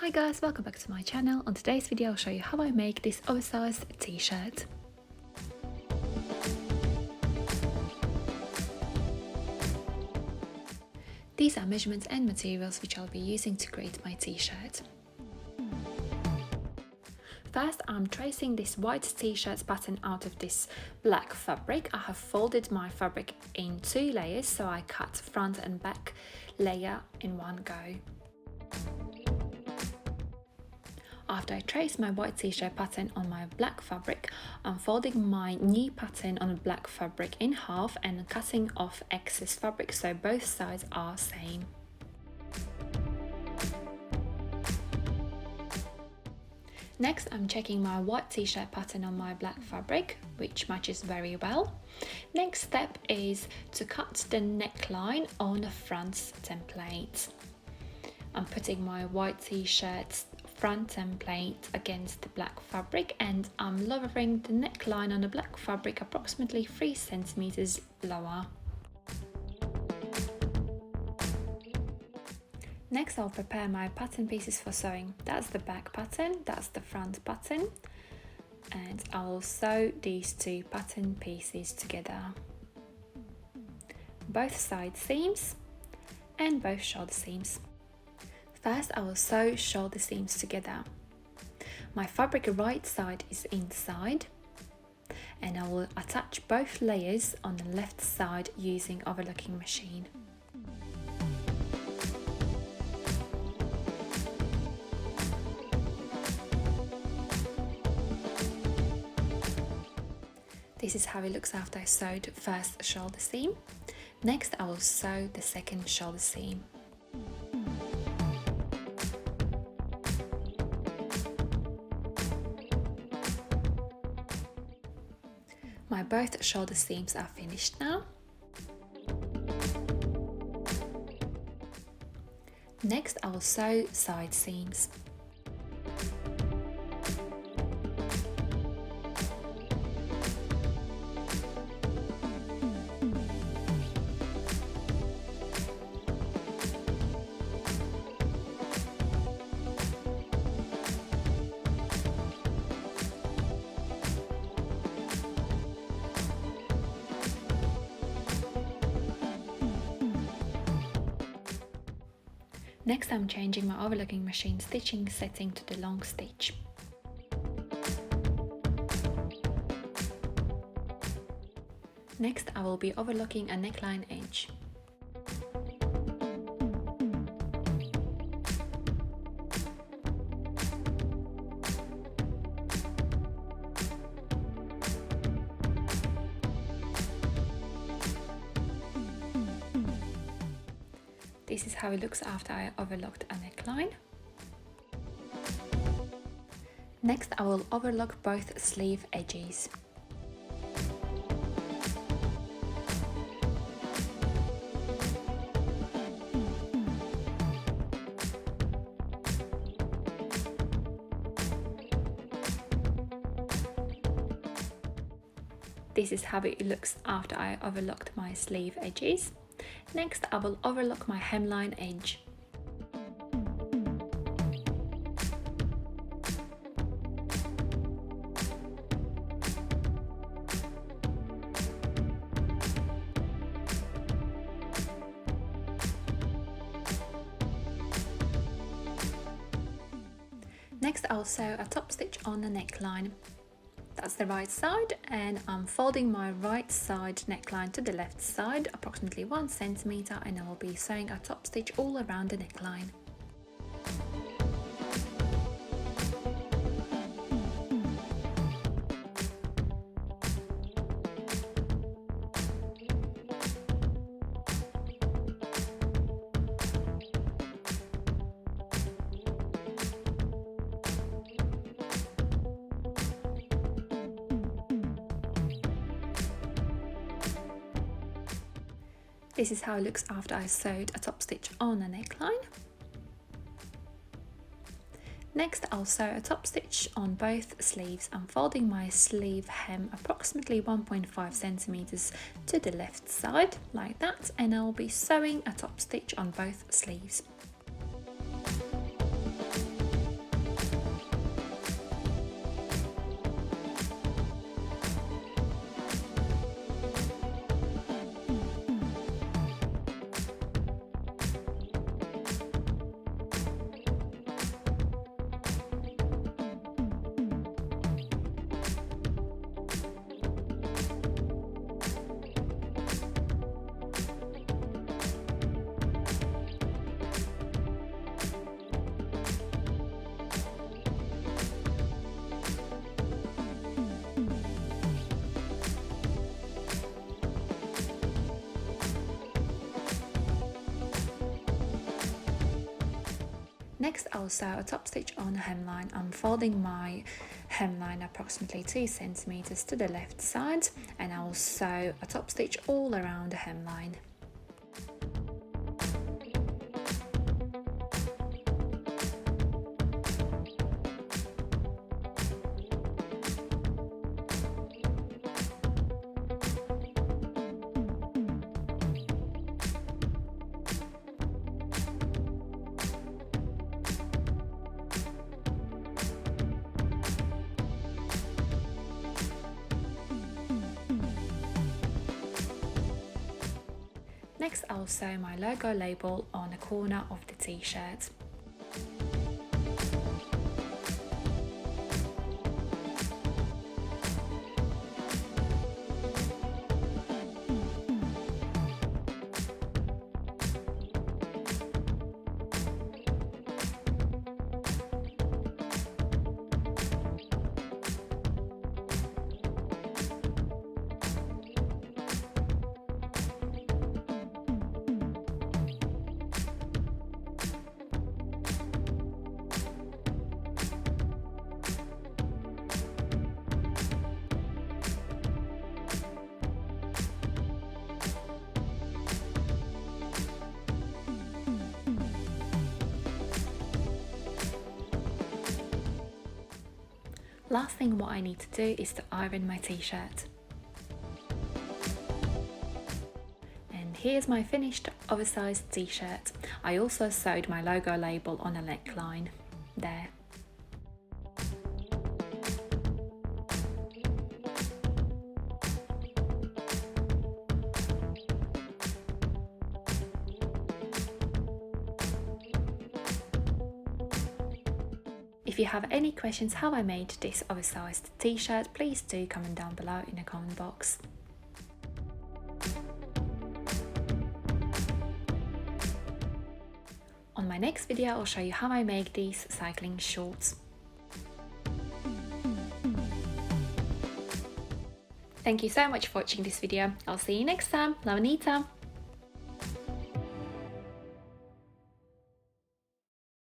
Hi guys, welcome back to my channel. On today's video I'll show you how I make this oversized t-shirt. These are measurements and materials which I'll be using to create my t-shirt. First, I'm tracing this white t-shirt pattern out of this black fabric. I have folded my fabric in 2 layers, so I cut front and back layer in one go. After I trace my white t-shirt pattern on my black fabric, I'm folding my new pattern on black fabric in half and cutting off excess fabric so both sides are same. Next, I'm checking my white t-shirt pattern on my black fabric, which matches very well. Next step is to cut the neckline on the front template. I'm putting my white t-shirt front template against the black fabric and I'm lowering the neckline on the black fabric approximately 3 centimeters lower. Next, I'll prepare my pattern pieces for sewing. That's the back pattern, that's the front pattern, and I'll sew these 2 pattern pieces together. Both side seams and both shoulder seams. First, I will sew shoulder seams together. My fabric right side is inside and I will attach both layers on the left side using overlocking machine. This is how it looks after I sewed first shoulder seam. Next, I will sew the second shoulder seam. My both shoulder seams are finished now. Next, I will sew side seams. Next, I'm changing my overlocking machine stitching setting to the long stitch. Next, I will be overlocking a neckline edge. This is how it looks after I overlocked a neckline. Next, I will overlock both sleeve edges. This is how it looks after I overlocked my sleeve edges. Next, I will overlock my hemline edge. Next, I'll sew a top stitch on the neckline. That's the right side, and I'm folding my right side neckline to the left side approximately 1 centimeter, and I will be sewing a top stitch all around the neckline. This is how it looks after I sewed a top stitch on a neckline. Next, I'll sew a top stitch on both sleeves. I'm folding my sleeve hem approximately 1.5 centimeters to the left side like that, and I'll be sewing a top stitch on both sleeves. Next, I'll sew a top stitch on the hemline. I'm folding my hemline approximately 2 centimeters to the left side, and I will sew a top stitch all around the hemline. Next, I'll sew my logo label on the corner of the t-shirt. Last thing what I need to do is to iron my t-shirt. And here's my finished oversized t-shirt. I also sewed my logo label on the neckline there. If you have any questions how I made this oversized t-shirt, please do comment down below in the comment box. On my next video I'll show you how I make these cycling shorts. Thank you so much for watching this video. I'll see you next time. Love, Anita.